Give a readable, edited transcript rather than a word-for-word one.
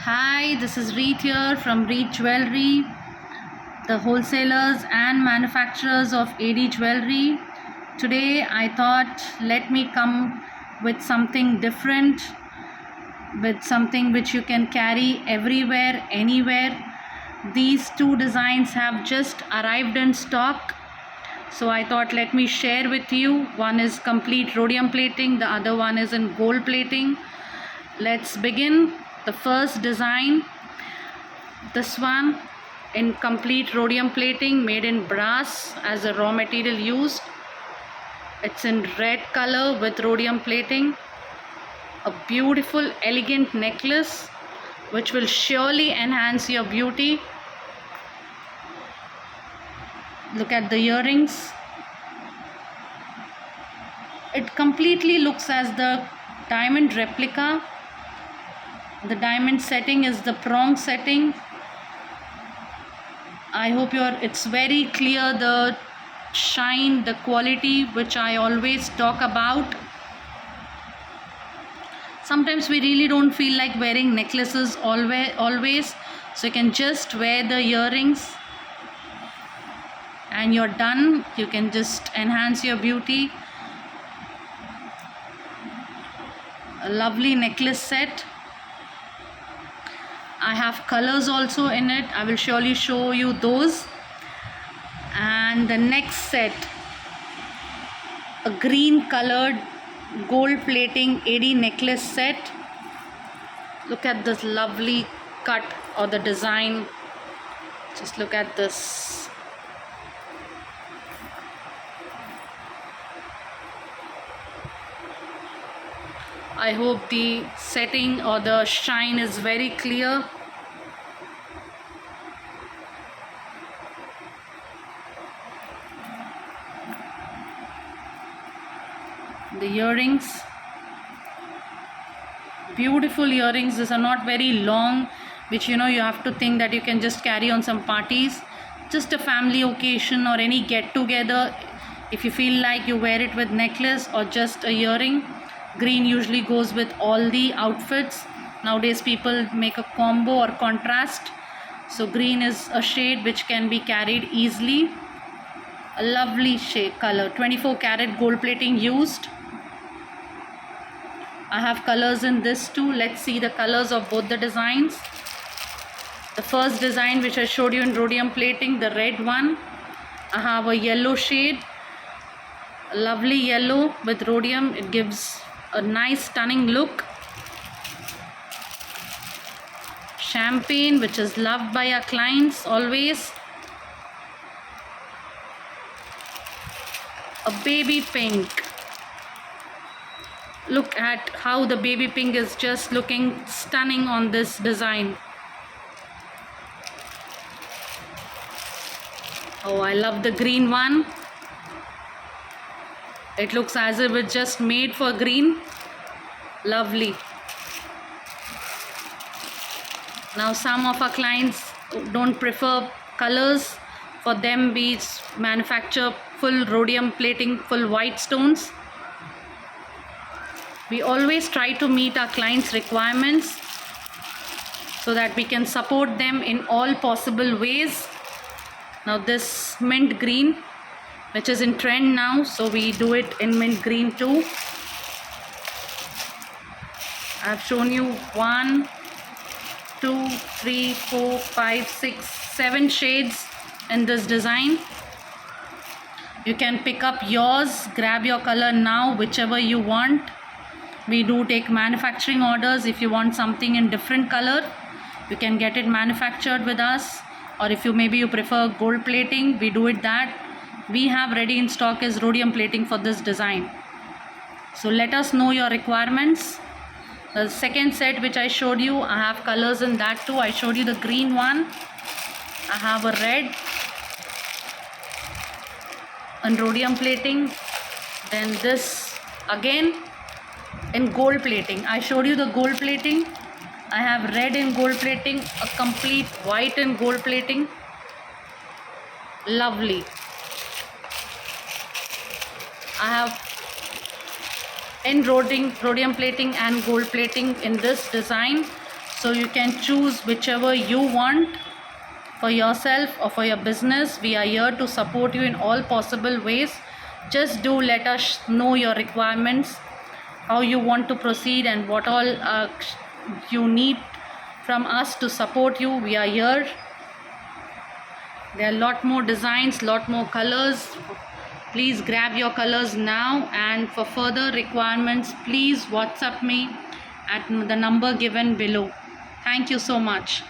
Hi, this is Reet here from Reet Jewelry, the wholesalers and manufacturers of AD Jewelry. Today I thought let me come with something different, with something which you can carry everywhere, anywhere. These two designs have just arrived in stock. So I thought let me share with you. One is complete rhodium plating, the other one is in gold plating. Let's begin. The first design, this one in complete rhodium plating, made in brass as a raw material used. It's in red color with rhodium plating. A beautiful elegant necklace which will surely enhance your beauty. Look at the earrings. It completely looks as the diamond replica. The diamond setting is the prong setting. I hope it's very clear, the shine, the quality which I always talk about. Sometimes we really don't feel like wearing necklaces always, so you can just wear the earrings and you're done. You can just enhance your beauty. A lovely necklace set. I have colors also in it. I will surely show you those. And the next set, a green colored gold plating AD necklace set. Look at this lovely cut or the design. Just look at this. I hope the setting or the shine is very clear. The earrings, beautiful earrings. These are not very long, which you have to think that you can just carry on some parties. Just a family occasion or any get together, if you feel like, you wear it with necklace or just a earring. Green usually goes with all the outfits. Nowadays people make a combo or contrast, so green is a shade which can be carried easily. A lovely shade color, 24 karat gold plating used. I have colors in this too. Let's see the colors of both the designs. The first design which I showed you in rhodium plating, the red one, I have a yellow shade, a lovely yellow with rhodium. It gives a nice stunning look. Champagne, which is loved by our clients always. A baby pink. Look at how the baby pink is just looking stunning on this design. Oh, I love the green one. It looks as if it's just made for green. Lovely. Now some of our clients don't prefer colors. For them, we manufacture full rhodium plating, full white stones. We always try to meet our clients' requirements so that we can support them in all possible ways. Now this mint green, which is in trend now, so we do it in mint green too. I've shown you 1, 2, 3, 4, 5, 6, 7 shades in this design. You can pick up yours, grab your color now, whichever you want. We do take manufacturing orders. If you want something in different color, you can get it manufactured with us. Or if you prefer gold plating, we do it that. We have ready in stock is rhodium plating for this design. So let us know your requirements. The second set which I showed you, I have colors in that too. I showed you the green one. I have a red and rhodium plating. Then this again in gold plating. I showed you the gold plating. I have red in gold plating, a complete white in gold plating. Lovely. I have in rhodium plating and gold plating in this design. so you can choose whichever you want for yourself or for your business. We are here to support you in all possible ways. Just do let us know your requirements, how you want to proceed, and what all you need from us to support you. We are here. There are a lot more designs, lot more colors. Please grab your colors now, and for further requirements please WhatsApp me at the number given below. Thank you so much.